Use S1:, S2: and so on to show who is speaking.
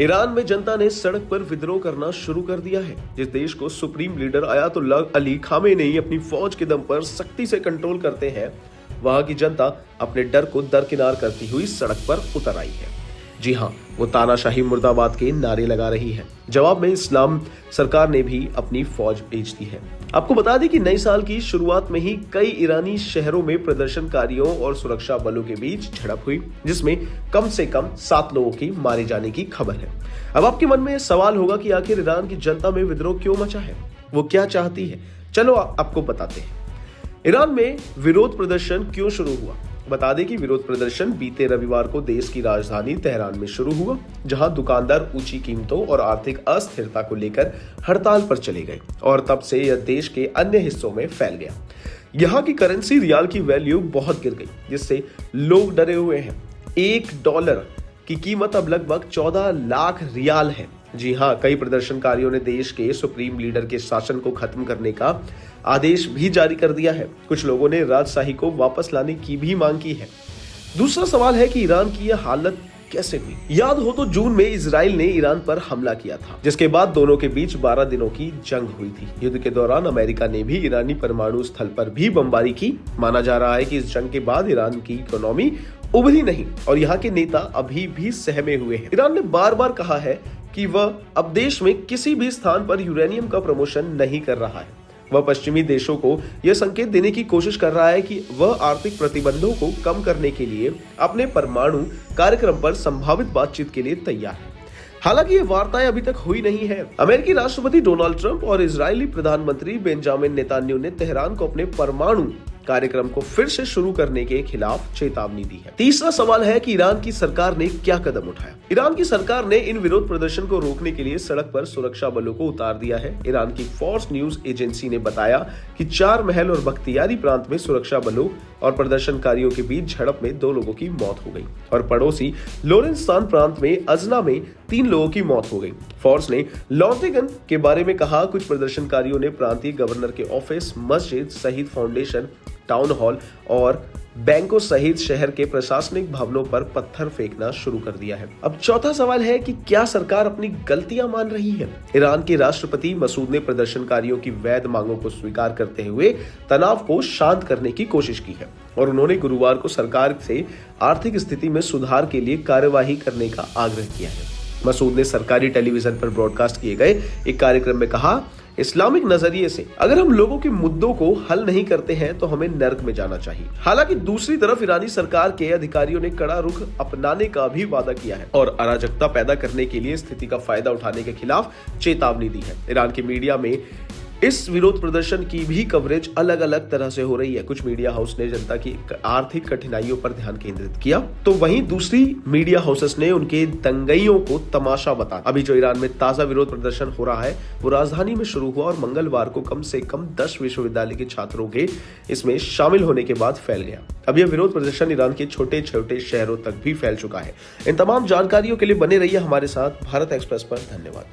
S1: Iran में जनता ने सड़क पर विद्रोह करना शुरू कर दिया है। जिस देश को supreme leader Ayatollah Ali Khamenei अपनी फौज के दम पर सख्ती से कंट्रोल करते हैं, वहां की जनता अपने डर को दरकिनार करती हुई सड़क पर उतर आई है। जी हां, वो तानाशाही मुर्दाबाद के नारे लगा रही है। जवाब में इस्लाम सरकार ने भी अपनी फौज भेज दी है। आपको बता दें कि नए साल की शुरुआत में ही कई ईरानी शहरों में प्रदर्शनकारियों और सुरक्षा बलों के बीच झड़प हुई, जिसमें कम से कम 7 लोगों की मारे जाने की खबर है। अब आपके मन में सवाल होगा कि आखिर ईरान की जनता में विद्रोह क्यों मचा है, वो क्या चाहती है। चलो आपको बताते हैं। ईरान में विरोध प्रदर्शन क्यों शुरू हुआ। बता दें कि विरोध प्रदर्शन बीते रविवार को देश की राजधानी तेहरान में शुरू हुआ, जहां दुकानदार ऊंची कीमतों और आर्थिक अस्थिरता को लेकर हड़ताल पर चले गए और तब से यह देश के अन्य हिस्सों में फैल गया। यहां की करेंसी रियाल की वैल्यू बहुत गिर गई, जिससे लोग डरे हुए हैं। $1 की कीमत अब लगभग 14 लाख रियाल है। जी हां, कई प्रदर्शनकारियों ने देश के सुप्रीम लीडर के शासन को खत्म करने का आदेश भी जारी कर दिया है। कुछ लोगों ने राजशाही को वापस लाने की भी मांग की है। दूसरा सवाल है कि ईरान की यह हालत कैसे हुई। याद हो तो जून में इजराइल ने ईरान पर हमला किया था, जिसके बाद दोनों के बीच 12 दिनों की जंग हुई थी। युद्ध के दौरान अमेरिका ने भी ईरानी परमाणु स्थल पर भी बमबारी की। माना जा रहा है कि इस जंग के बाद ईरान की इकोनॉमी उभरी नहीं और यहाँ के नेता अभी भी सहमे हुए हैं। ईरान ने बार बार कहा है कि वह अब देश में किसी भी स्थान पर यूरेनियम का प्रमोशन नहीं कर रहा है। वह पश्चिमी देशों को यह संकेत देने की कोशिश कर रहा है कि वह आर्थिक प्रतिबंधों को कम करने के लिए अपने परमाणु कार्यक्रम पर संभावित बातचीत के लिए तैयार है। हालांकि ये वार्ताएं अभी तक हुई नहीं है। अमेरिकी राष्ट्रपति डोनाल्ड ट्रंप और इजरायली प्रधानमंत्री बेंजामिन नेतान्याहू ने तेहरान को अपने परमाणु कार्यक्रम को फिर से शुरू करने के खिलाफ चेतावनी दी है। तीसरा सवाल है कि ईरान की सरकार ने क्या कदम उठाया। ईरान की सरकार ने इन विरोध प्रदर्शन को रोकने के लिए सड़क पर सुरक्षा बलों को उतार दिया है। ईरान की फोर्स न्यूज एजेंसी ने बताया कि 4 महल और बख्तियारी प्रांत में सुरक्षा बलों और प्रदर्शनकारियों के बीच झड़प में 2 लोगों की मौत हो गई और पड़ोसी लोरेंस्तान प्रांत में अजना में 3 लोगों की मौत हो गई। फोर्स ने लॉन्टेगन के बारे में कहा, कुछ प्रदर्शनकारियों ने प्रांतीय गवर्नर के ऑफिस, मस्जिद, शहीद फाउंडेशन, टाउन हॉल और बैंकों सहित शहर के प्रशासनिक भवनों पर पत्थर फेंकना शुरू कर दिया है। अब चौथा सवाल है कि क्या सरकार अपनी गलतियां मान रही है। ईरान के राष्ट्रपति मसूद ने प्रदर्शनकारियों की वैध मांगों को स्वीकार करते हुए तनाव को शांत करने की कोशिश की है और उन्होंने गुरुवार को सरकार से आर्थिक स्थिति में सुधार के लिए कार्यवाही करने का आग्रह किया है। मसूद ने सरकारी टेलीविजन पर ब्रॉडकास्ट किए गए एक कार्यक्रम में कहा, इस्लामिक नजरिए से अगर हम लोगों के मुद्दों को हल नहीं करते हैं तो हमें नर्क में जाना चाहिए। हालांकि दूसरी तरफ ईरानी सरकार के अधिकारियों ने कड़ा रुख अपनाने का भी वादा किया है और अराजकता पैदा करने के लिए स्थिति का फायदा उठाने के खिलाफ चेतावनी दी है। ईरान की मीडिया में इस विरोध प्रदर्शन की भी कवरेज अलग अलग तरह से हो रही है। कुछ मीडिया हाउस ने जनता की आर्थिक कठिनाइयों पर ध्यान केंद्रित किया, तो वहीं दूसरी मीडिया हाउसेस ने उनके दंगाइयों को तमाशा बताया। अभी जो ईरान में ताजा विरोध प्रदर्शन हो रहा है वो राजधानी में शुरू हुआ और मंगलवार को कम से कम 10 विश्वविद्यालय के छात्रों के इसमें शामिल होने के बाद फैल गया। अब यह विरोध प्रदर्शन ईरान के छोटे छोटे शहरों तक भी फैल चुका है। इन तमाम जानकारियों के लिए बने रहिए हमारे साथ भारत एक्सप्रेस पर। धन्यवाद।